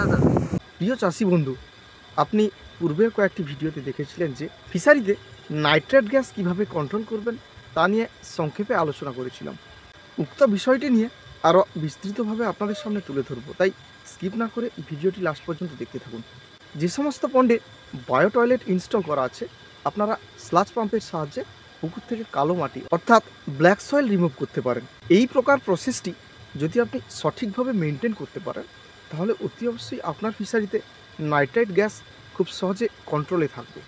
দাদা। প্রিয় চাষি বন্ধু, আপনি পূর্বের কয়েকটি ভিডিওতে দেখেছিলেন যে ফিশারিতে নাইট্রেট গ্যাস কিভাবে কন্ট্রোল করবেন তা নিয়ে সংক্ষেপে আলোচনা করেছিলাম। উক্ত বিষয়টি নিয়ে আরও বিস্তৃতভাবে আপনাদের সামনে তুলে ধরব, তাই স্কিপ না করে ভিডিওটি লাস্ট পর্যন্ত দেখতে থাকুন। যে সমস্ত পন্ডে বায়ো টয়লেট ইনস্টল করা আছে, আপনারা স্লাজ পাম্পের সাহায্যে পুকুর থেকে কালো মাটি অর্থাৎ ব্ল্যাক সয়েল রিমুভ করতে পারেন। এই প্রকার প্রসেসটি যদি আপনি সঠিকভাবে মেনটেন করতে পারেন তাহলে অতি অবশ্যই আপনার ফিশারিতে নাইট্রেট গ্যাস খুব সহজে কন্ট্রোলে থাকবে।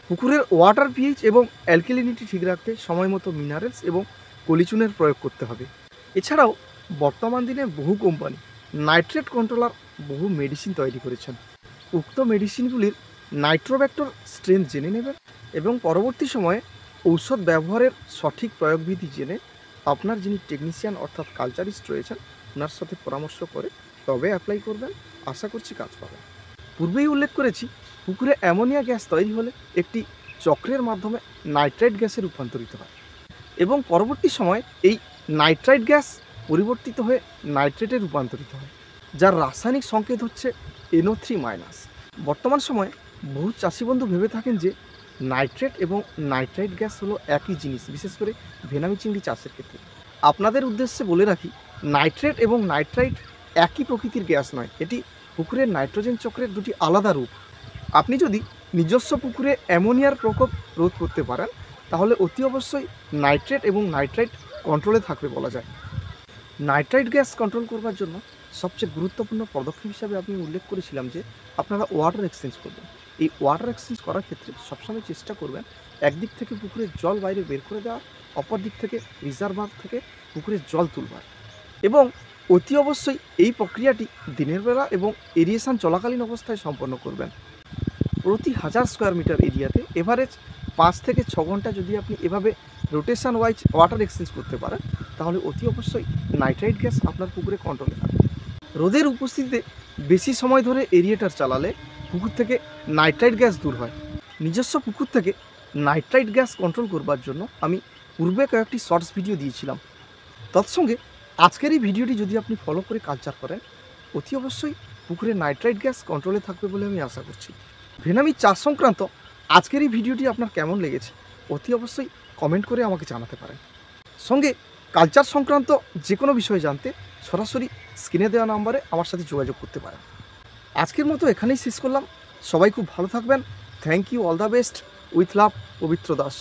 পুকুরের ওয়াটার পিএইচ এবং অ্যালকালিনিটি ঠিক রাখতে সময় মতো মিনারেলস এবং কলিচুনের প্রয়োগ করতে হবে। এছাড়াও বর্তমান দিনে বহু কোম্পানি নাইট্রেট কন্ট্রোলার বহু মেডিসিন তৈরি করেছেন। উক্ত মেডিসিনগুলির নাইট্রোব্যাক্টর স্ট্রেংথ জেনে নেবেন এবং পরবর্তী সময়ে ঔষধ ব্যবহারের সঠিক প্রয়োগবিধি জেনে আপনার যিনি টেকনিশিয়ান অর্থাৎ কালচারিস্ট রয়েছেন ওনার সাথে পরামর্শ করে তবে অ্যাপ্লাই করবেন। আশা করছি কাজ পাবেন। পূর্বেই উল্লেখ করেছি, পুকুরে অ্যামোনিয়া গ্যাস তৈরি হলে একটি চক্রের মাধ্যমে নাইট্রেট গ্যাসে রূপান্তরিত হয় এবং পরবর্তী সময়ে এই নাইট্রেট গ্যাস পরিবর্তিত হয়ে নাইট্রেটে রূপান্তরিত হয়, যার রাসায়নিক সংকেত হচ্ছে NO3-। বর্তমান সময়ে বহু চাষিবন্ধু ভেবে থাকেন যে নাইট্রেট এবং নাইট্রাইট গ্যাস হলো একই জিনিস, বিশেষ করে ভেনামি চিংড়ি চাষের ক্ষেত্রে। আপনাদের উদ্দেশ্যে বলে রাখি, নাইট্রেট এবং নাইট্রাইট একই প্রকৃতির গ্যাস নয়, এটি পুকুরের নাইট্রোজেন চক্রের দুটি আলাদা রূপ। আপনি যদি নিজস্ব পুকুরে অ্যামোনিয়ার প্রকোপ রোধ করতে পারেন তাহলে অতি অবশ্যই নাইট্রেট এবং নাইট্রাইট কন্ট্রোলে থাকবে বলা যায়। নাইট্রাইট গ্যাস কন্ট্রোল করবার জন্য সবচেয়ে গুরুত্বপূর্ণ পদক্ষেপ হিসাবে আমি উল্লেখ করেছিলাম যে আপনারা ওয়াটার এক্সচেঞ্জ করবেন। এই ওয়াটার এক্সচেঞ্জ করার ক্ষেত্রে সবসময় চেষ্টা করবেন একদিক থেকে পুকুরের জল বাইরে বের করে দেওয়ার, অপর দিক থেকে রিজার্ভার থেকে পুকুরের জল তুলবার, এবং অতি অবশ্যই এই প্রক্রিয়াটি দিনের বেলা এবং এরিয়েশন চলাকালীন অবস্থায় সম্পন্ন করবেন। প্রতি 1000 স্কোয়ার মিটার এরিয়াতে এভারেজ 5 থেকে 6 ঘন্টা যদি আপনি এভাবে রোটেশন ওয়াইজ ওয়াটার এক্সচেঞ্জ করতে পারেন তাহলে অতি অবশ্যই নাইট্রাইট গ্যাস আপনার পুকুরে কন্ট্রোলে থাকবে। রোদের উপস্থিতিতে বেশি সময় ধরে এরিয়েটার চালালে পুকুর থেকে নাইট্রাইট গ্যাস দূর হয়। নিজস্ব পুকুর থেকে নাইট্রাইট গ্যাস কন্ট্রোল করবার জন্য আমি পূর্বে কয়েকটি শর্টস ভিডিও দিয়েছিলাম। তৎসঙ্গে আজকের এই ভিডিওটি যদি আপনি ফলো করে কালচার করেন অতি অবশ্যই পুকুরে নাইট্রাইট গ্যাস কন্ট্রোলে থাকবে বলে আমি আশা করছি। ভেনামি চাষ সংক্রান্ত আজকের এই ভিডিওটি আপনার কেমন লেগেছে অতি অবশ্যই কমেন্ট করে আমাকে জানাতে পারেন। সঙ্গে কালচার সংক্রান্ত যে কোনো বিষয় জানতে সরাসরি স্ক্রিনে দেওয়া নাম্বারে আমার সাথে যোগাযোগ করতে পারেন। আজকের মতো এখানেই শেষ করলাম। সবাই খুব ভালো থাকবেন। Thank you, all the best, with love, Pabitra Das.